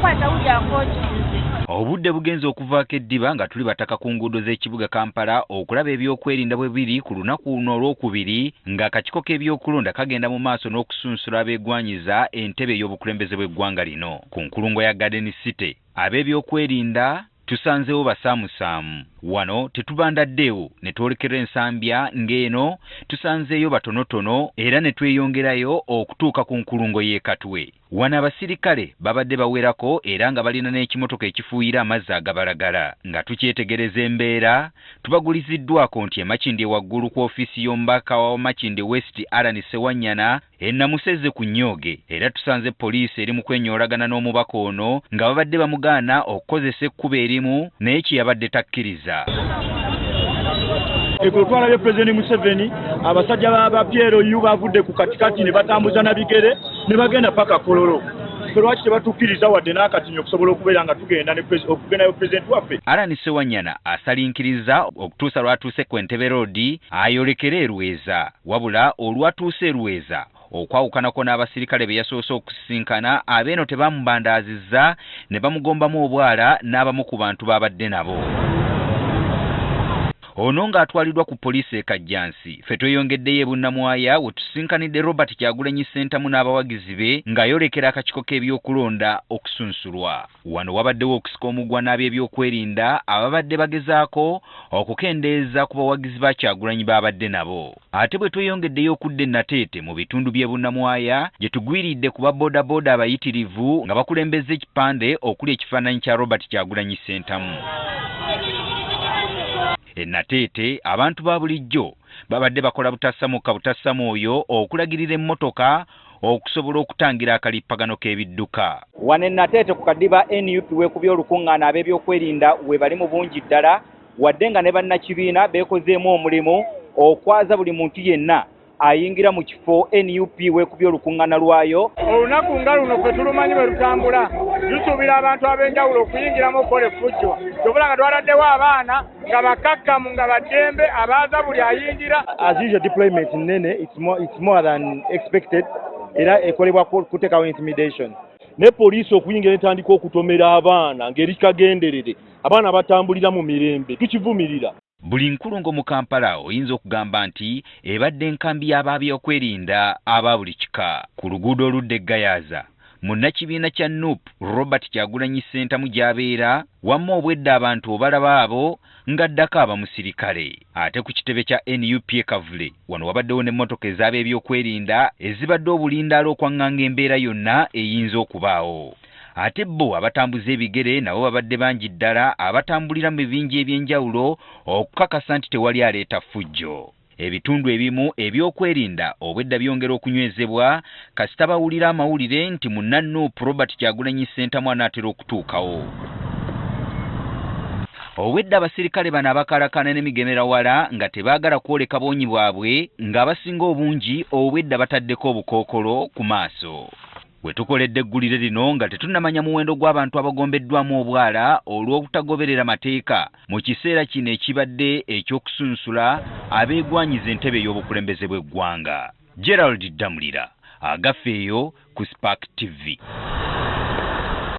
kwata ulya nkoti. Obudde bugenze okuvaako eddiba nga tuli bataka ku nguudo z'ekibuga Kampala okulaba ebyokwerinda bwe biri ku lunaku luno olwokubiri ng'akakiiko k'ebyokulonda kagenda mu maaso n'okusunsula abeegwanyiza entebe ey'obukulembeze bw'eggwanga lino. Ku nkulungo ya Garden City ab'ebyokwerinda tusanzeewo basaamusaamu. Wano tetubandaddeewo ne twolekera ensambya ng'eno tusanzeeyo batonotono era ne tweyongerayo okutuuka ku nkulungo y'e Katwe. Wano abasirikale babadde bawerako era nga balina n'ekimotoka ekifuuyira amazzi agabalagala. Nga tukyetegereza embeera tubaguliziddwako nti Makindye waggulu ku ofiisi y'omubaka wa Makindye West Alan Sewanyana ennamuseze ku nnyoge era tusanze poliisi eri mu kwenyoolagana n'omubaka ono nga babadde bamugaana okukozesa ekkubo erimu naye kye yabadde takkiriza. Ekulutwala bya President Museveni abasajja ba Piero yu bavudde ku katikati ne batambuza na bigere ne bagenda paka Kololo. Lwaki tebatukiriza wadde n'akatinyo okusobola okubeera nga tugenda okugendayo President waffe. Alan Sewanyana asalinkiriza okutuusa lwatuuse ku Entebbe Road ayolekere e Lweza. Wabula olwatuuse e Lweza okwawukanako n'abasirikale be yasoose okusisinkana abeeno tebamubandaazizza ne bamugombamu obwala n'abamu ku bantu babadde nabo. Ono ng'atwaliddwa ku poliisi e Kajjansi. Ffe tweyongeddeyo e Bunnamwaya we tusinkanidde Robert Kyagulanyi Ssentamu n'abawagizi be ng'ayolekera akakiiko k'ebyokulonda okusunsulwa. Wano wabaddewo okusika omuggwa n'ab'ebyokwerinda ababadde bagezaako okukendeeza ku bawagizi ba Kyagulanyi babadde nabo. Ate bwe tweyongeddeyo okudda e Nateete mu bitundu by'e Bunnamwaya gye tugwiridde ku baboodabooda abayitirivu nga bakulembeza ekipande okuli ekifaananyi kya Robert Kyagulanyi Ssentamu. E Nateete abantu ba bulijjo babadde bakola butassamu oyo okulagirira emmotoka okusobola okutangira akalippagano k'ebidduka. Wano e Nateete ku kadiba NUP weekubye olukuŋŋaana ab'ebyokwerinda we bali mu bungi ddala wadde nga ne bannakibiina beekozeemu omulimu okwaza buli muntu yenna ayingira mu kifo NUP weekubye olukuŋŋaana lwayo. Olunaku nga luno ffe tulumanyi bwe lutambula lusuubira abantu ab'enjawulo okuyingiramu okukola effujjo. Tobula nga twaladdewo abaana nga bakakkamu nga baddembe abaaza buli ayingira. As usual deployment nene it's more than expected era ekolebwa kuteekawo intimidation. Ne poliisi okuyingira etandika okutomera abaana ng'eri kagenderere abaana batambulira mu mirembe tukivumirira. Buli nkulungo mu Kampala oyinza okugamba nti ebadde enkambi y'ababyokwerinda aba buli kika. Ku luguudo oludda e Gayaza munnakibiina kya NUP Robert Kyagulanyi Ssentamu gy'abeera wamma obwedda abantu obalaba abo ng'addako abamusirikale. Ate ku kitebe kya NUP e Kavule wano wabaddewo n'emmotoka ez'ab'ebyokwerinda ezibadde obulindaalo okwaŋŋanga embeera yonna eyinza okubaawo. Ate bo abatambuza ebigere nabo babadde bangi ddala abatambulira mu bibinja eby'enjawulo okukakasa nti tewali aleeta ffujjo. Ebitundu ebimu ebyokwerinda obwedda byongera okunywezebwa kasita bawulira amawulire nti munna NUP Robert Kyagulanyi Ssentamu anaatera okutuukawo. Obwedda abasirikale bano abakalakana n'emigemerawala nga tebaagala kwoleka boonyi bwabwe ng'abasinga obungi obwedda bataddeko obukookolo ku maaso. We tukoledde eggulire lino nga tetunnamanya muwendo gw'abantu abagombeddwamu obwala olw'obutagoberera mateeka mu kiseera kino ekibadde eky'okusunsula abeegwanyiza entebe ey'obukulembeze bw'eggwanga. Gerald Damulira agafeeyo ku Spark TV.